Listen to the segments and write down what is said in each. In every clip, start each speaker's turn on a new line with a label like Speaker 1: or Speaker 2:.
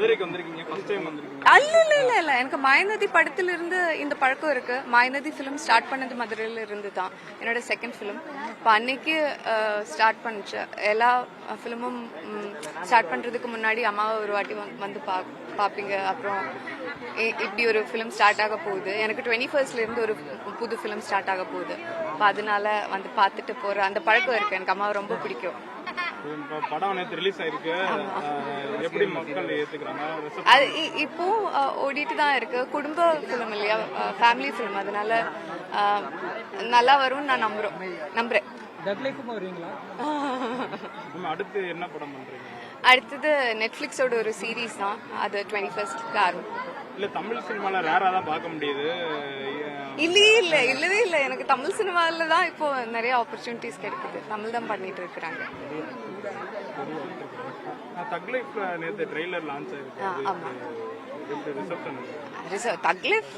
Speaker 1: மதுரைக்கு வந்திருக்கீங்க, first time வந்திருக்கீங்க.
Speaker 2: இல்ல எனக்கு மாயநதி படத்துல இருந்து இந்த பழக்கம் இருக்கு. மாயநதி ஃபிலிம் ஸ்டார்ட் பண்ணது மதுரையில இருந்து தான். என்னோட செகண்ட் ஃபிலிம். இப்போ அன்னைக்கு ஸ்டார்ட் பண்ணிச்சு. எல்லா ஃபிலிமும் ஸ்டார்ட் பண்றதுக்கு முன்னாடி அம்மாவை ஒரு வாட்டி வந்து பாப்பீங்க. அப்புறம் இப்படி ஒரு ஃபிலிம் ஸ்டார்ட் ஆக போகுது. எனக்கு 21st இருந்து ஒரு புது ஃபிலிம் ஸ்டார்ட் ஆக போகுது. இப்போ அதனால வந்து பார்த்துட்டு போற அந்த பழக்கம் இருக்கு. எனக்கு அம்மாவை ரொம்ப பிடிக்கும்.
Speaker 1: படம் நேற்று ரிலீஸ் ஆயிருக்கு, எப்படி மக்கள் ஏத்துக்கிறாங்க?
Speaker 2: அது இப்போ ஓடிட்டு தான் இருக்கு. குடும்ப ஃபிலிம் இல்லையா, ஃபேமிலி ஃபிலிம். அதனால நல்லா வரும்னு நான் நம்புறேன்.
Speaker 1: அடுத்து என்ன படம் பண்றீங்க?
Speaker 2: அடுத்தது நெட்ஃபிளிக்ஸோட ஒரு சீரீஸ் தான். அது 21st ஆரம்பிக்கும்.
Speaker 1: இல்ல தமிழ் சினிமால ரேரா தான் பார்க்க முடியுது.
Speaker 2: இல்லவே இல்ல. எனக்கு தமிழ் சினிமால தான் இப்போ நிறைய ஆப்பர்ச்சுனிட்டிஸ் கிடைக்குது. தமிழ் தான் பண்ணிட்டு இருக்கிறாங்க.
Speaker 1: தக் லைஃப்ல நேத்து ட்ரெய்லர் லான்ச் ஆயிருக்கு.
Speaker 2: ஆமா,
Speaker 1: ரிசப்ஷன்
Speaker 2: தக் லைஃப்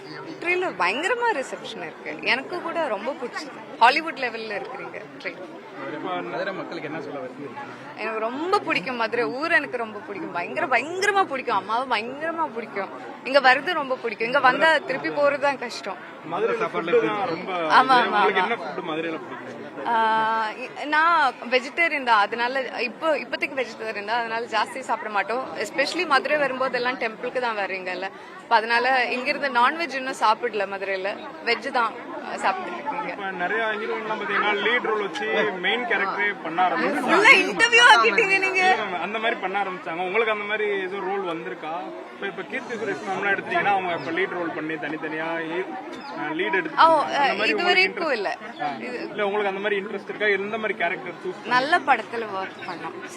Speaker 2: ட்ரெய்லர் பயங்கரமா ரிசப்ஷன் இருக்கு. எனக்கு கூட ரொம்ப பிடிச்சது. ஹாலிவுட் லெவல்ல இருக்கிறீங்க ட்ரெய்லர்.
Speaker 1: மதுரை மக்களுக்கு என்ன சொல்ல வரீங்க?
Speaker 2: எனக்கு ரொம்ப பிடிக்கும் மதுரை ஊர். எனக்கு ரொம்ப பிடிக்கும். பயங்கரமா பிடிக்கும். அம்மாவை பயங்கரமா பிடிக்கும். இங்க வருது ரொம்ப பிடிக்கும். இங்க வந்தா திருப்பி போறதுதான் கஷ்டம்.
Speaker 1: மதுரை சாப்பாடுல ரொம்ப
Speaker 2: ஆமா.
Speaker 1: என்ன ஃபுட் மதுரையில பிடிக்கும்?
Speaker 2: நான் வெஜிடேரியன் தான். அதனால இப்போதைக்கு வெஜிடேரியன் தான். அதனால ஜாஸ்தி சாப்பிட மாட்டோம். எஸ்பெஷலி மதுரை வரும்போது எல்லாம் டெம்பிளுக்கு தான் வர்றீங்கல்ல. அதனால இங்கிருந்து நான்வெஜ் இன்னும் சாப்பிடல. மதுரையில வெஜ் தான் சாப்பிட்டு இருக்கீங்க.
Speaker 1: நிறைய ஹீரோயின்லாம் பாத்தீங்கன்னா லீட் ரோல் வச்சு மெயின் கேரக்டரே பண்ண ஆரம்பிச்சாங்க.
Speaker 2: ஃபுல்லா இன்டர்வியூ ஆக்கிட்டீங்க நீங்க.
Speaker 1: அந்த மாதிரி பண்ண ஆரம்பிச்சாங்க. உங்களுக்கு அந்த மாதிரி ஏதோ ரோல் வந்திருக்கா? இப்ப கீர்த்தி சுரேஷ் மேம்லாம் எடுத்தீங்கன்னா அவங்க இப்ப லீட் ரோல் பண்ணி தனித்தனியா லீட் எடுத்து
Speaker 2: இது வரைக்கும் இல்ல.
Speaker 1: உங்களுக்கு அந்த மாதிரி இன்ட்ரெஸ்ட் இருக்கா? எந்த மாதிரி கேரக்டர் சூஸ்?
Speaker 2: நல்ல படத்துல ஒர்க் பண்ணோம்.